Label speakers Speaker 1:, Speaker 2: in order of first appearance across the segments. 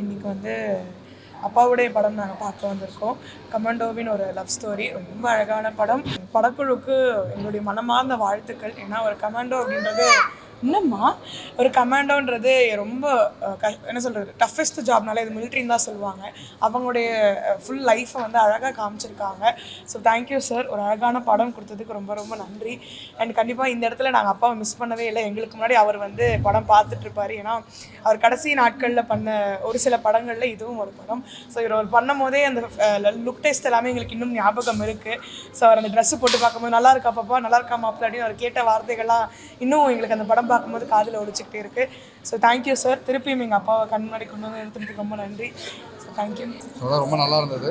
Speaker 1: இன்றைக்கி வந்து அப்பாவுடைய படம் நாங்கள் பார்க்க வந்திருக்கோம். கமாண்டோவின் ஒரு லவ் ஸ்டோரி, ரொம்ப அழகான படம். படக்குழுவுக்கு எங்களுடைய மனமார்ந்த வாழ்த்துக்கள். ஏன்னா ஒரு கமாண்டோ அப்படின்றது இன்னும்மா ஒரு கமாண்டோன்றது ரொம்ப என்ன சொல்கிறது, டஃபஸ்ட் ஜாப்னால இது மிலிட்ரின்னு தான் சொல்லுவாங்க. அவங்களுடைய ஃபுல் லைஃப்பை வந்து அழகாக காமிச்சிருக்காங்க. ஸோ தேங்க்யூ சார், ஒரு அழகான படம் கொடுத்ததுக்கு ரொம்ப ரொம்ப நன்றி. அண்ட் கண்டிப்பாக இந்த இடத்துல நாங்கள் அப்பாவை மிஸ் பண்ணவே இல்லை. எங்களுக்கு முன்னாடி அவர் வந்து படம் பார்த்துட்ருப்பார். ஏன்னா அவர் கடைசி நாட்களில் பண்ண ஒரு சில படங்களில் இதுவும் ஒரு படம். ஸோ இவர் பண்ணும் போதே அந்த லுக் டெஸ்ட் எல்லாமே எங்களுக்கு இன்னும் ஞாபகம் இருக்குது. ஸோ அவர் அந்த ட்ரெஸ்ஸு போட்டு பார்க்கும்போது நல்லா இருக்கா பாப்பா, நல்லா இருக்கா மாப்பிள்ள அப்படின்னு அவர் கேட்ட வார்த்தைகள்லாம் இன்னும் எங்களுக்கு அந்த படம் பார்க்கும்போது காதில் ஒழிச்சிக்கிட்டே இருக்குது. ஸோ தேங்க்யூ சார், திருப்பியும் எங்கள் அப்பாவை கண் முன்னாடி கொண்டு வந்து எடுத்துகிட்டு ரொம்ப நன்றி. So thank you.
Speaker 2: ஸோ அதான் ரொம்ப நல்லா இருந்தது.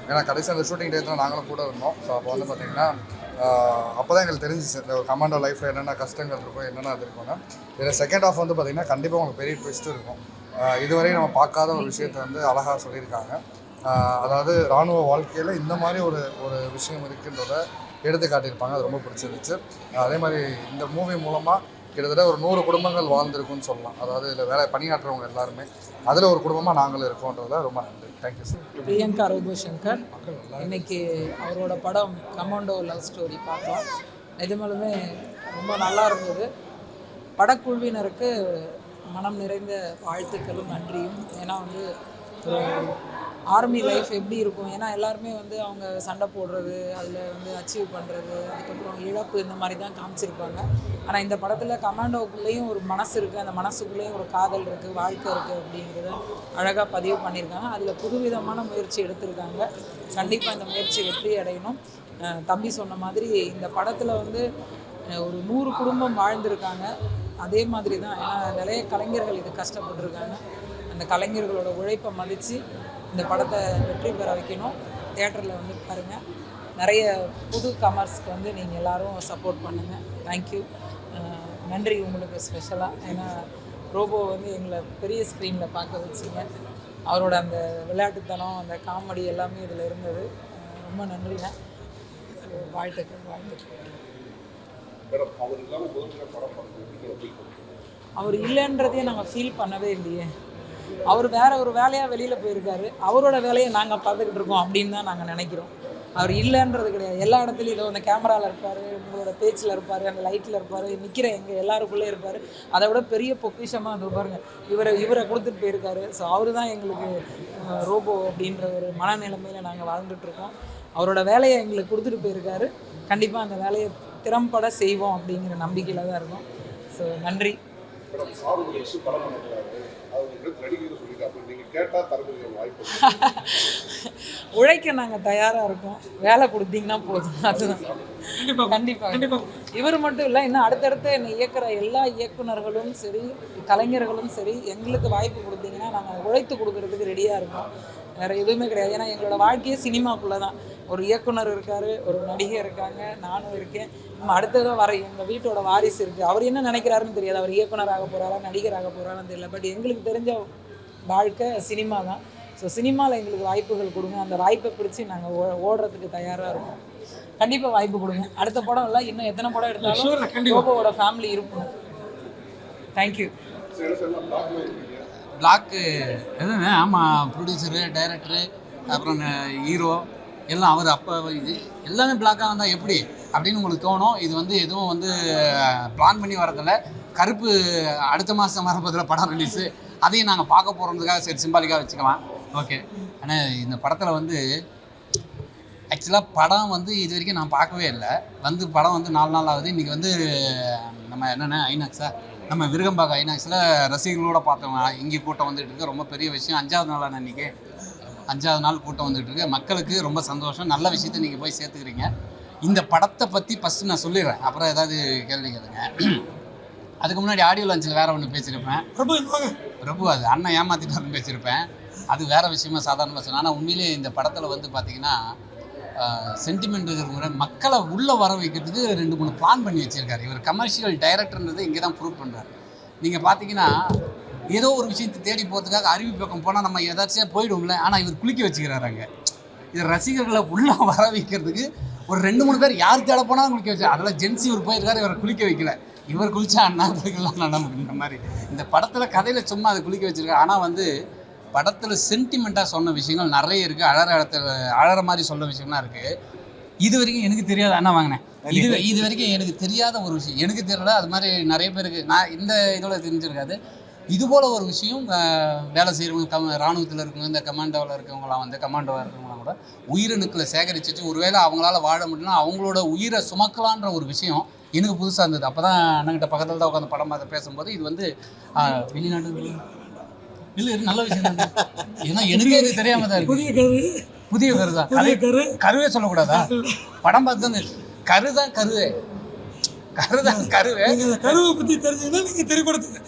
Speaker 2: ஏன்னா கடைசி அந்த ஷூட்டிங் டேத்தில் நாங்களும் கூட இருந்தோம். ஸோ அப்போ வந்து பார்த்திங்கன்னா அப்போ தான் எங்களுக்கு தெரிஞ்சிச்சு இந்த கமாண்டோ லைஃப்பில் என்னென்ன கஷ்டங்கள் இருக்கும், என்னென்ன அது இருக்கும்னா. இதில் செகண்ட் ஹாஃப் வந்து பார்த்திங்கன்னா கண்டிப்பாக உங்களுக்கு பெரிய ட்விஸ்ட்டு இருக்கும். இதுவரை நம்ம பார்க்காத ஒரு விஷயத்தை வந்து அழகாக சொல்லியிருக்காங்க. அதாவது இராணுவ வாழ்க்கையில் இந்த மாதிரி ஒரு ஒரு விஷயம் இருக்குன்றத எடுத்து காட்டியிருப்பாங்க. அது ரொம்ப பிடிச்சிருந்துச்சு. அதே மாதிரி இந்த மூவி மூலமாக கிட்டத்தட்ட ஒரு 100 குடும்பங்கள் வாழ்ந்துருக்குன்னு சொல்லலாம். அதாவது இதில் வேலை பணியாற்றுறவங்க எல்லாருமே அதில் ஒரு குடும்பமாக நாங்களும் இருக்கோன்றத ரொம்ப நன்றி. Thank you sir.
Speaker 3: பிரியங்கா ரோபோ சங்கர். இன்றைக்கி அவரோட படம் கமாண்டோ லவ் ஸ்டோரி பார்த்தோம். நிஜமாலுமே ரொம்ப நல்லா இருந்தது. படக்குழுவினருக்கு மனம் நிறைந்த வாழ்த்துக்களும் நன்றியும். ஏன்னா வந்து ஒரு ஆர்மி லைஃப் எப்படி இருக்கும், ஏன்னா எல்லாருமே வந்து அவங்க சண்டை போடுறது, அதில் வந்து அச்சீவ் பண்ணுறது, அதுக்கப்புறம் இழப்பு, இந்த மாதிரி தான் காமிச்சிருப்பாங்க. ஆனால் இந்த படத்தில் கமாண்டோக்குள்ளேயும் ஒரு மனசு இருக்குது, அந்த மனசுக்குள்ளேயும் ஒரு காதல் இருக்குது, வாழ்க்கை இருக்குது அப்படிங்கிறத அழகாக பதிவு பண்ணியிருக்காங்க. அதில் புதுவிதமான முயற்சி எடுத்திருக்காங்க. கண்டிப்பாக இந்த முயற்சி வெற்றி அடையணும். தம்பி சொன்ன மாதிரி இந்த படத்தில் வந்து ஒரு 100 குடும்பம் வாழ்ந்திருக்காங்க. அதே மாதிரி தான், ஏன்னா நிறைய கலைஞர்கள் இது கஷ்டப்பட்டுருக்காங்க. அந்த கலைஞர்களோட உழைப்பை மதித்து இந்த படத்தை வெற்றி பெற வைக்கணும். தியேட்டரில் வந்து பாருங்கள். நிறைய புது கமர்ஸ்க்கு வந்து நீங்கள் எல்லோரும் சப்போர்ட் பண்ணுங்கள். தேங்க்யூ. நன்றி உங்களுக்கு ஸ்பெஷலாக. ஏன்னா ரோபோ வந்து எங்களை பெரிய ஸ்க்ரீனில் பார்க்க வச்சிங்க. அவரோட அந்த விளையாட்டுத்தனம், அந்த காமெடி எல்லாமே இதில் இருந்தது. ரொம்ப நன்றிங்க. வாழ்த்துக்கள். அவர் இல்லைன்றதையே நாங்கள் ஃபீல் பண்ணவே இல்லையே. அவர் வேற ஒரு வேலையாக வெளியில் போயிருக்காரு. அவரோட வேலையை நாங்கள் பார்த்துக்கிட்டு இருக்கோம் அப்படின்னு தான் நாங்கள் நினைக்கிறோம். அவர் இல்லைன்றது கிடையாது. எல்லா இடத்துலையும் இதோ அந்த கேமராவில் இருப்பார், உங்களோட பேச்சில் இருப்பார், அந்த லைட்டில் இருப்பார், நிற்கிற எங்கள் எல்லாருக்குள்ளே இருப்பார். அதை விட பெரிய பொக்கிஷமாக அது பாருங்கள், இவரை கொடுத்துட்டு போயிருக்காரு. ஸோ அவர் தான் எங்களுக்கு ரோபோ அப்படின்ற ஒரு மனநிலைமையில் நாங்கள் வாழ்ந்துட்டுருக்கோம். அவரோட வேலையை எங்களுக்கு கொடுத்துட்டு போயிருக்காரு. கண்டிப்பாக அந்த வேலையை திறம்பட செய்வோம் அப்படிங்கிற நம்பிக்கையில் தான் இருக்கும். ஸோ நன்றி. உழைக்க நாங்கள் தயாராக இருக்கோம். வேலை கொடுத்தீங்கன்னா போதும். அதுதான் கண்டிப்பாக. இவர் மட்டும் இல்லை, இன்னும் அடுத்தடுத்து என்னை இயக்குற எல்லா இயக்குநர்களும் சரி, கலைஞர்களும் சரி, எங்களுக்கு வாய்ப்பு கொடுத்தீங்கன்னா நாங்கள் உழைத்து கொடுக்கறதுக்கு ரெடியாக இருக்கோம். வேறு எதுவுமே கிடையாது. ஏன்னா எங்களோட வாழ்க்கையே சினிமாக்குள்ளே தான். ஒரு இயக்குனர் இருக்கார், ஒரு நடிகை இருக்காங்க, நானும் இருக்கேன். நம்ம அடுத்ததான் வர எங்கள் வீட்டோட வாரிசு இருக்குது. அவர் என்ன நினைக்கிறாருன்னு தெரியாது. அவர் இயக்குனராக போகிறாரா, நடிகராக போகிறாரான்னு தெரியல. பட் எங்களுக்கு தெரிஞ்ச வாழ்க்கை சினிமா தான். ஸோ சினிமாவில் எங்களுக்கு வாய்ப்புகள் கொடுங்க. அந்த வாய்ப்பை பிடிச்சி நாங்கள் ஓடுறதுக்கு தயாராக இருக்கோம். கண்டிப்பாக வாய்ப்பு கொடுங்க. அடுத்த படம் இல்லை, இன்னும் எத்தனை படம் எடுத்தாலும் ரோபோவோட ஃபேமிலி இருக்கும். தேங்க்யூ.
Speaker 4: பிளாக்கு எதுன்னு, ஆமாம், ப்ரொடியூசரு, டைரக்டரு, அப்புறம் ஹீரோ எல்லாம் அவர் அப்போ இது எல்லாமே பிளாக்காக வந்தால் எப்படி அப்படின்னு உங்களுக்கு தோணும். இது வந்து எதுவும் வந்து பிளான் பண்ணி வரதில்லை. கருப்பு அடுத்த மாதம் வரப்பதில் படம் ரிலீஸு, அதையும் நாங்கள் பார்க்க போகிறதுக்காக சரி சிம்பாலிக்காக வச்சுக்கலாம். ஓகே. ஆனால் இந்த படத்தில் வந்து ஆக்சுவலாக படம் வந்து இது வரைக்கும் நான் பார்க்கவே இல்லை. வந்து படம் வந்து 4 நாள் ஆகுது. இன்றைக்கி வந்து நம்ம என்னென்ன ஐநாக்ஸா, நம்ம விருகம்பாக்கம் ஐநாக்ஸில் ரசிகர்களோடு பார்த்தோம். இங்கே கூட்டம் வந்துட்டு இருக்கு, ரொம்ப பெரிய விஷயம். 5வது நாளான இன்றைக்கி 5வது நாள் கூட்டம் வந்துட்டு இருக்கு. மக்களுக்கு ரொம்ப சந்தோஷம். நல்ல விஷயத்தை நீங்கள் போய் சேர்த்துக்கிறீங்க. இந்த படத்தை பற்றி ஃபஸ்ட்டு நான் சொல்லிடுறேன், அப்புறம் ஏதாவது கேள்வி கேளுங்க. அதுக்கு முன்னாடி ஆடியோ லான்ச்சில் வேறு ஒன்று பேசியிருப்பேன். பிரபு அது அண்ணன் ஏமாற்றிட்டு பேசியிருப்பேன். அது வேறு விஷயமா சாதாரணமாக சொன்னேன். ஆனால் உண்மையிலே இந்த படத்தில் வந்து பார்த்திங்கன்னா சென்டிமெண்ட் இருக்கிற மக்களை உள்ளே வர வைக்கிறதுக்கு 2-3 பிளான் பண்ணி வச்சுருக்காரு. இவர் கமர்ஷியல் டைரக்டர்ன்றது இங்கே தான் ப்ரூவ் பண்ணுறாரு. நீங்கள் பார்த்தீங்கன்னா ஏதோ ஒரு விஷயத்தை தேடி போகிறதுக்காக அருவி பக்கம் போனால் நம்ம ஏதாச்சும் போயிடுவோம்ல, ஆனால் இவர் குளிக்க வச்சுக்கிறாரு. அங்கே இது ரசிகர்களை உள்ளே வர வைக்கிறதுக்கு ஒரு 2-3 பேர் யார் தேட போனாலும் குளிக்க வச்சு, அதெல்லாம் ஜென்சி இவர் போயிருக்காரு, இவரை குளிக்க வைக்கல. இவர் குளிச்சா அண்ணாதுக்கெல்லாம் நமக்கு இந்த மாதிரி இந்த படத்தில் கதையில் சும்மா அதை குளிக்க வச்சுருக்காரு. ஆனால் வந்து படத்தில் சென்டிமெண்ட்டாக சொன்ன விஷயங்கள் நிறைய இருக்குது. அழற மாதிரி சொல்ல விஷயம்லாம் இருக்குது. இது வரைக்கும் எனக்கு தெரியாத அண்ணா வாங்கினேன். இது வரைக்கும் எனக்கு தெரியாத ஒரு விஷயம், எனக்கு தெரியல, அது மாதிரி நிறைய பேருக்கு நான் இந்த இதில் தெரிஞ்சிருக்காது. இதுபோல் ஒரு விஷயம் வேலை செய்கிறவங்க, இராணுவத்தில் இருக்கவங்க, இந்த கமாண்டோவில் இருக்கவங்களாம் வந்து கமாண்டோவாக இருக்கவங்களாம் கூட உயிரணுக்களை சேகரிச்சிட்டு ஒருவேளை அவங்களால வாழ முடியலன்னா அவங்களோட உயிரை சுமக்கலான்ற ஒரு விஷயம் எனக்கு புதுசாக இருந்தது. அப்போ தான் அண்ணங்கிட்ட பக்கத்தில் தான் உட்காந்து படம் பார்த்து பேசும்போது இது வந்து வெளிநாட்டு இல்லை நல்ல விஷயம் தான். ஏன்னா எனக்கே இது தெரியாமல் தான் இருக்குது. புதிய கரு தான். கருவே சொல்லக்கூடாதா? படம் பார்த்து தான் கருதான் கருவே
Speaker 5: கருவை பற்றி தெரிஞ்சுன்னா நீங்கள் திரைப்படத்துக்கு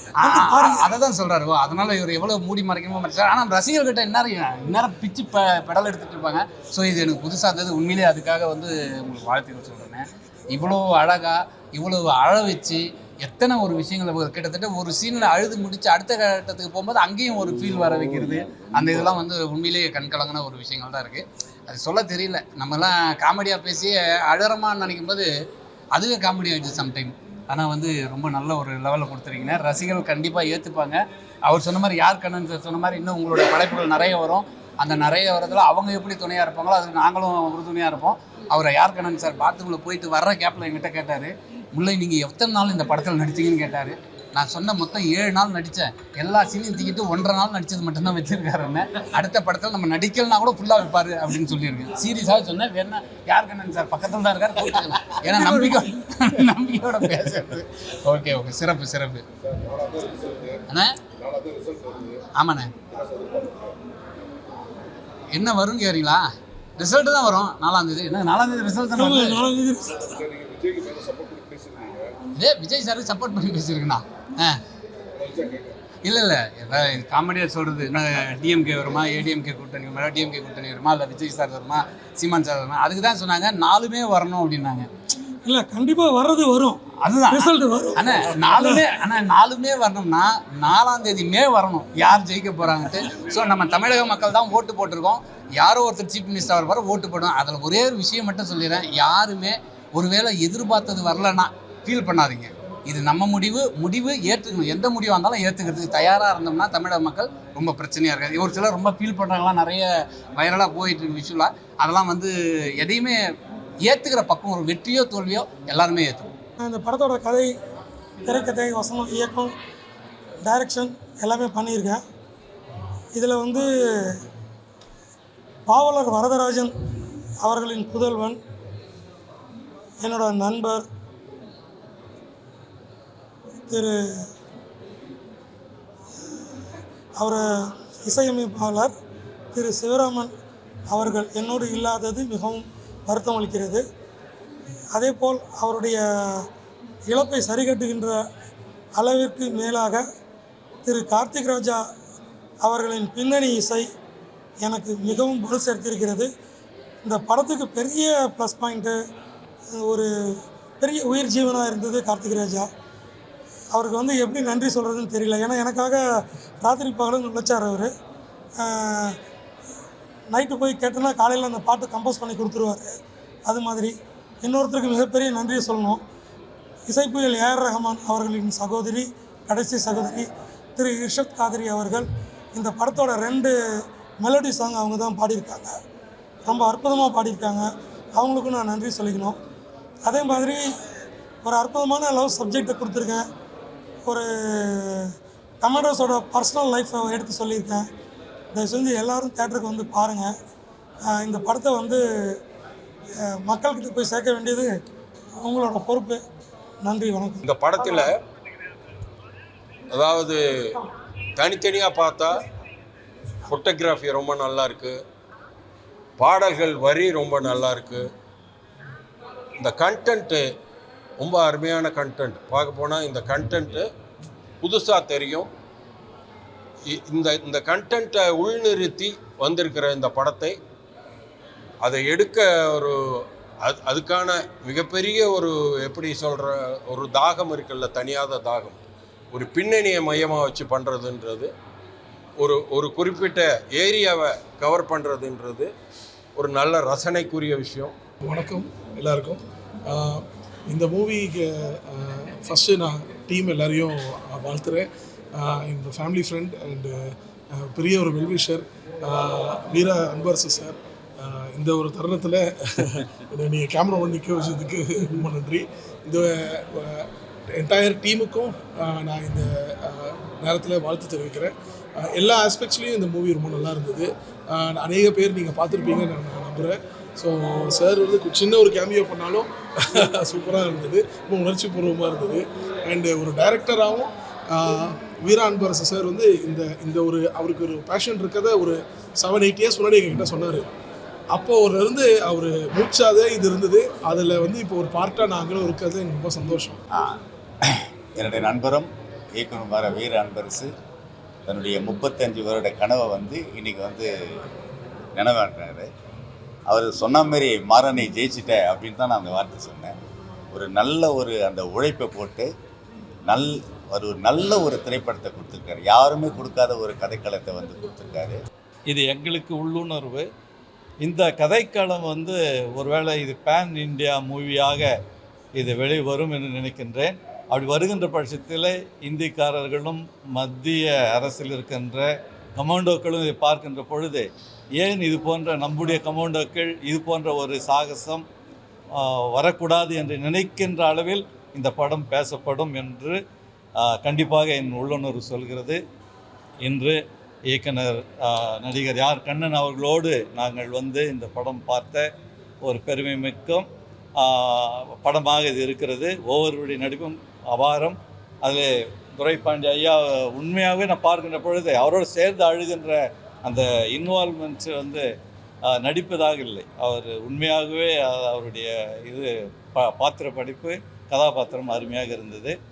Speaker 4: அதை தான் சொல்கிறாரு. அதனால் இவர் எவ்வளோ மூடி மறைக்கணுமோ மறைச்சார். ஆனால் ரசிகர்கிட்ட இந்நேரம் பிச்சு பெடல் எடுத்துகிட்டு இருப்பாங்க. ஸோ இது எனக்கு புதுசாக இருந்தது. உண்மையிலே அதுக்காக வந்து உங்களுக்கு வாழ்த்துக்கள் சொல்கிறேன். இவ்வளோ அழகாக இவ்வளோ அழ வச்சு எத்தனை ஒரு விஷயங்களை கிட்டத்தட்ட ஒரு சீனில் அழுது முடித்து அடுத்த கட்டத்துக்கு போகும்போது அங்கேயும் ஒரு ஃபீல் வர வைக்கிறது, அந்த இதெல்லாம் வந்து உண்மையிலேயே கண்கலங்கின ஒரு விஷயங்கள் தான் இருக்குது. அது சொல்ல தெரியல. நம்மலாம் காமெடியாக பேசி அழறமான்னு நினைக்கும் போது அதுவே காமெடி ஆகிடுச்சு சம்டைம். ஆனால் வந்து ரொம்ப நல்ல ஒரு லெவலில் கொடுத்துருக்கீங்க. ரசிகர்கள் கண்டிப்பாக ஏற்றுப்பாங்க. அவர் சொன்ன மாதிரி யார் கண்ணன் சொன்ன மாதிரி இன்னும் உங்களோட படைப்புகள் நிறைய வரும். அந்த நிறைய வரதில் அவங்க எப்படி துணையாக இருப்பாங்களோ அதுக்கு நாங்களும் உறுதுணையாக இருப்போம். அவரை யார் கண்ணன் சார் பாத்ரூமில் போயிட்டு வர்ற கேப்பில் என்கிட்ட கேட்டார், முல்லை நீங்கள் எத்தனை நாள் இந்த படத்தில் நடிச்சிங்கன்னு கேட்டார். நான் சொன்ன மொத்தம் 7 நாள் நடித்தேன். எல்லா சீனையும் தூக்கிட்டு 1.5 நாள் நடித்தது மட்டும்தான் வச்சுருக்காருன்னு. அடுத்த படத்தில் நம்ம நடிக்கலனா கூட ஃபுல்லாக வைப்பார் அப்படின்னு சொல்லியிருக்கேன். சீரியஸாக சொன்னேன். வேணா யார் கண்ணன் சார் பக்கத்தில் தான் இருக்கார், கூப்பிட்டுக்கலாம். ஏன்னா நம்பிக்கையோட பேசுறது. ஓகே சிறப்பு அண்ணா. ஆமாண்ணே. என்ன வரும்னு கேட்குறீங்களா? ரிசல்ட்டு தான் வரும் 4ஆம் தேதி. என்ன 4ஆம் தேதி ரிசல்ட் தானே வருது? இதே விஜய் சாருக்கு சப்போர்ட் பண்ணி பேசியிருக்குண்ணா. இல்லை காமெடியாக சொல்கிறது. என்ன டிஎம்கே வருமா, ஏடிஎம்கே கூட்டணி வருமா, டிஎம்கே கூட்டணி வருமா, இல்லை விஜய் சார் வருமா, சீமான் சார் வருமா? அதுக்கு தான் சொன்னாங்க 4மே வரணும் அப்படின்னாங்க.
Speaker 5: இல்லை கண்டிப்பாக வர்றது வரும்.
Speaker 4: அதுதான்
Speaker 5: ரிசல்ட் வரும்.
Speaker 4: ஆனால் 4மே வரணும்னா 4ஆம் தேதி வரணும் யார் ஜெயிக்க போகிறாங்கன்ட்டு. ஸோ நம்ம தமிழக மக்கள் தான் ஓட்டு போட்டிருக்கோம். யாரோ ஒருத்தர் சீஃப் மினிஸ்டர் வர போகிற ஓட்டு போடுவோம். அதில் ஒரே ஒரு விஷயம் மட்டும் சொல்லிடுறேன். யாருமே ஒருவேளை எதிர்பார்த்தது வரலன்னா ஃபீல் பண்ணாதீங்க. இது நம்ம முடிவு ஏற்றுக்கணும். எந்த முடிவாக இருந்தாலும் ஏற்றுக்கிறதுக்கு தயாராக இருந்தோம்னா தமிழக மக்கள் ரொம்ப பிரச்சனையாக இருக்காது. ஒரு சிலர் ரொம்ப ஃபீல் பண்ணுறாங்களாம், நிறைய வைரலாக போயிட்டு இருக்கு விஷுவலாக. அதெல்லாம் வந்து எதையுமே ஏற்றுக்கிற பக்கம் ஒரு வெற்றியோ தோல்வியோ எல்லாருமே ஏற்றுக்கும்.
Speaker 5: இந்த படத்தோட கதை, திரைக்கதை, வசனம், இயக்கம், டைரக்ஷன் எல்லாமே பண்ணியிருக்கேன். இதில் வந்து பாவலர் வரதராஜன் அவர்களின் புதல்வன், என்னோட நண்பர் அவர் இசையமைப்பாளர் திரு சிவராமன் அவர்கள் என்னோடு இல்லாதது மிகவும் வருத்தம் அளிக்கிறது. அதேபோல் அவருடைய இழப்பை சரிகட்டுகின்ற அளவிற்கு மேலாக திரு கார்த்திக் ராஜா அவர்களின் பின்னணி இசை எனக்கு மிகவும் வலு சேர்த்திருக்கிறது. இந்த படத்துக்கு பெரிய ப்ளஸ் பாயிண்ட்டு, ஒரு பெரிய உயிர் ஜீவனாக இருந்தது கார்த்திக் ராஜா. அவருக்கு வந்து எப்படி நன்றி சொல்கிறதுன்னு தெரியல. ஏன்னா எனக்காக ராத்திரி பகலும் உழைச்சார் அவர். நைட்டு போய் கேட்டோன்னா காலையில் அந்த பாட்டு கம்போஸ் பண்ணி கொடுத்துருவார். அது மாதிரி இன்னொருத்தருக்கு மிகப்பெரிய நன்றியை சொல்லணும். இசைப்புயல் ஏஆர் ரஹ்மான் அவர்களின் சகோதரி, கடைசி சகோதரி திரு இர்ஷத் காதிரி அவர்கள் இந்த படத்தோட 2 மெலடி சாங் அவங்க தான் பாடியிருக்காங்க. ரொம்ப அற்புதமாக பாடியிருக்காங்க. அவங்களுக்கும் நான் நன்றி சொல்லிக்கணும். அதே மாதிரி ஒரு அற்புதமான லவ் சப்ஜெக்டை கொடுத்துருக்கேன். ஒரு கமாண்டோஸோட பர்சனல் லைஃப்பை எடுத்து சொல்லியிருக்கேன். தயவு செஞ்சு எல்லோரும் தேட்டருக்கு வந்து பாருங்கள். இந்த படத்தை வந்து மக்கள்கிட்ட போய் சேர்க்க வேண்டியது உங்களோட பொறுப்பு. நன்றி, வணக்கம்.
Speaker 6: இந்த படத்தில் அதாவது தனித்தனியாக பார்த்தா ஃபோட்டோகிராஃபி ரொம்ப நல்லா இருக்குது, பாடல்கள் வரி ரொம்ப நல்லா இருக்குது, இந்த கண்டென்ட்டு ரொம்ப அருமையான கண்டென்ட். பார்க்க போனால் இந்த கண்டென்ட்டு புதுசாக தெரியும். இந்த கண்டென்ட்டை உள்நிறுத்தி வந்திருக்கிற இந்த படத்தை அதை எடுக்க அதுக்கான மிகப்பெரிய எப்படி சொல்கிற ஒரு தாகம் இருக்குல்ல, தனியாத தாகம், ஒரு பின்னணியை மையமாக வச்சு பண்ணுறதுன்றது, ஒரு குறிப்பிட்ட ஏரியாவை கவர் பண்ணுறதுன்றது ஒரு நல்ல ரசனைக்குரிய விஷயம்.
Speaker 7: வணக்கம் எல்லாருக்கும். இந்த மூவிக்கு ஃபஸ்ட்டு நான் டீம் எல்லாரையும் வாழ்த்துறேன். இந்த ஃபேமிலி ஃப்ரெண்ட் அண்டு பெரிய ஒரு வெல்விஷர் வீரா அன்பரசு சார். இந்த ஒரு தருணத்தில் நீங்கள் கேமரா ஒன்று நிற்க வச்சதுக்கு ரொம்ப நன்றி. இந்த என்டையர் டீமுக்கும் நான் இந்த நேரத்தில் வாழ்த்து தெரிவிக்கிறேன். எல்லா ஆஸ்பெக்ட்ஸ்லேயும் இந்த மூவி ரொம்ப நல்லா இருந்தது. அநேக பேர் நீங்கள் பார்த்துருப்பீங்கன்னு நான் நம்புகிறேன். ஸோ சார் வந்து சின்ன ஒரு கேமியோ பண்ணாலும் சூப்பராக இருந்தது, ரொம்ப உணர்ச்சி பூர்வமாக இருந்தது. அண்டு ஒரு டைரக்டராகவும் வீரா அன்பரசு சார் வந்து இந்த ஒரு அவருக்கு ஒரு பேஷன் இருக்கிறத ஒரு 7-8 இயர்ஸ் முன்னாடி எங்ககிட்ட சொன்னார். அப்போது இருந்து அவர் மூச்சாதே இது இருந்தது. அதில் வந்து இப்போ ஒரு பார்ட்டாக நாங்களும் இருக்கிறது எனக்கு ரொம்ப சந்தோஷம்.
Speaker 8: என்னுடைய நண்பரும் இயக்குனர் வீர அன்பரசு தன்னுடைய 35 வருட கனவை வந்து இன்றைக்கி வந்து நினைவாக்குறாரு. அவர் சொன்ன மாரி மாறனை ஜெயிச்சிட்ட அப்படின்னு தான் நான் அந்த வார்த்தை சொன்னேன். ஒரு நல்ல ஒரு அந்த உழைப்பை போட்டு ஒரு நல்ல ஒரு திரைப்படத்தை கொடுத்துருக்காரு. யாருமே கொடுக்காத ஒரு கதைக்களத்தை வந்து கொடுத்துருக்காரு.
Speaker 9: இது எங்களுக்கு உள்ளுணர்வு. இந்த கதைக்களம் வந்து ஒருவேளை இது பேன் இந்தியா மூவியாக இது வெளிவரும் என்று நினைக்கின்றேன். அப்படி வருகின்ற பட்சத்தில் இந்திக்காரர்களும் மத்திய அரசில் இருக்கின்ற கமாண்டோக்களும் இதை பார்க்கின்ற பொழுது ஏன் இது போன்ற நம்முடைய கமாண்டோக்கள் இது போன்ற ஒரு சாகசம் வரக்கூடாது என்று நினைக்கின்ற அளவில் இந்த படம் பேசப்படும் என்று கண்டிப்பாக என் உள்ளுணர்வு சொல்கிறது. இன்று இயக்குனர் நடிகர் ஆர் கண்ணன் அவர்களோடு நாங்கள் வந்து இந்த படம் பார்த்த ஒரு பெருமை மிக்க படமாக இது இருக்கிறது. ஒவ்வொருவருடைய நடிப்பும் அபாரம். அதில் துரைபாண்டி ஐயா உண்மையாகவே நான் பார்க்கின்ற பொழுது அவரோடு சேர்ந்து அழுகின்ற அந்த இன்வால்மெண்ட்ஸ் வந்து நடிப்பதாக இல்லை. அவர் உண்மையாகவே அவருடைய இது பாத்திர படிப்பு கதாபாத்திரம் அருமையாக இருந்தது.